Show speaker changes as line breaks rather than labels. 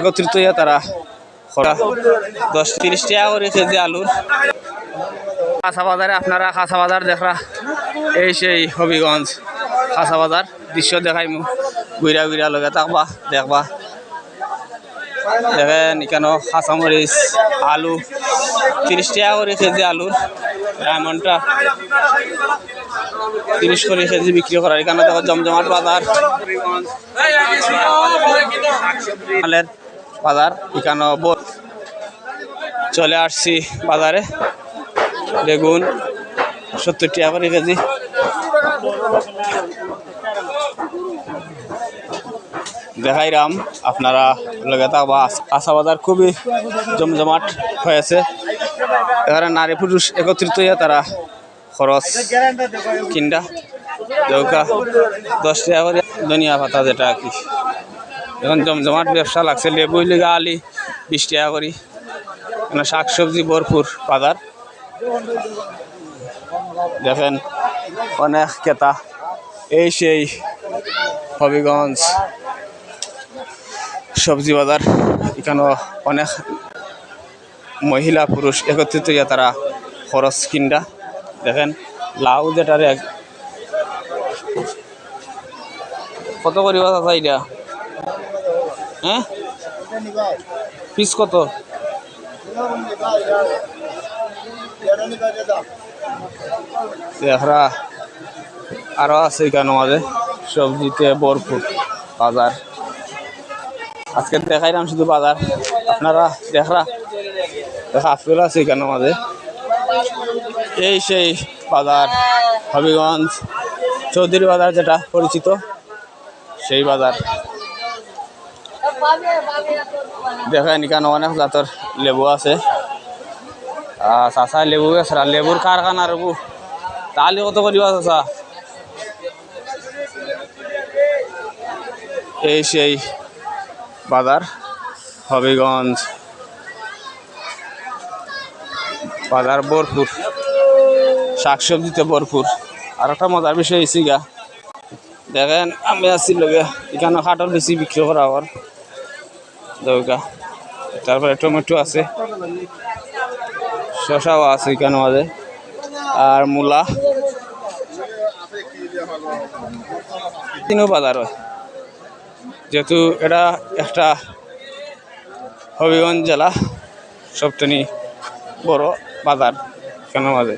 একত্রিত হইয়া তারা 10-30 টাকা করে কেজি আলুর। কাঁচা বাজারে আপনারা কাঁচা বাজার দেখা, এই সেই হবিগঞ্জ কাঁচা বাজার দৃশ্য দেখাইমু, ঘুরা ঘুরা লগে থাকবা দেখবা। দেখেন এখানে কাঁচামরিচ আলু 30 টাকা করে কেজি আলুর, এমনটা 30 করে কেজি বিক্রি করার। এখানে দেখো জমজমাট বাজার, বাজার এখানে চলে আসছি বাজারে। বেগুন 70 টাকা করে কেজি। দেখাইরাম আপনারা লগে থাকবা। কাঁচা বাজার খুবই জমজমাট হয়েছে। এখানে নারী পুরুষ একত্রিত হইয়া তারা খরচ কিনডা দৌকা 10 টাকা করে ধনিয়া পাতা, যেটা আর কি এখন জমজমাট ব্যবসা লাগছে। লেবু লিগা আলি 20 টাকা করি। এখানে শাকসবজি ভরপুর বাজার। দেখেন অনেক ক্রেতা। এই সেই হবিগঞ্জ সবজি বাজার। এখানে অনেক মহিলা পুরুষ একত্রিত হইয়া তারা খরচ কিনডা। দেখেন লাউ যেটার কত করিব চাচা এটা? হ্যাঁ পিস কত? দেখরা আরো আছে এখানে মাঝে সবজিতে ভরপুর বাজার। আজকে দেখাইলাম শুধু বাজার, আপনারা দেখা আপেল আছে এখানে মাঝে। এই সেই বাজার হবিগঞ্জ চৌধুরী বাজার যেটা পরিচিত, সেই বাজার। দেখেন এখানে অনেক জাতের লেবু আছে। চাষা লেবু আছে, লেবুর কারখানা লেবু। তাহলে কত করিবা চাষা? এই সেই বাজার হবিগঞ্জ বাজার ভরপুর, শাকসবজিতে ভরপুর। আর একটা মজার বিষয় হয়েছি গা, দেখেন আমি আসছি লগে এখানে কাঠল বেশি বিক্রি করা আবার দৌকা। তারপরে টমেটো আছে, শসাও আছে এখানে মাঝে, আর মূলা। তিনও বাজার হয়, যেহেতু এটা একটা হবিগঞ্জ জেলা সবথেকে বড় বাজার এখানে মাঝে।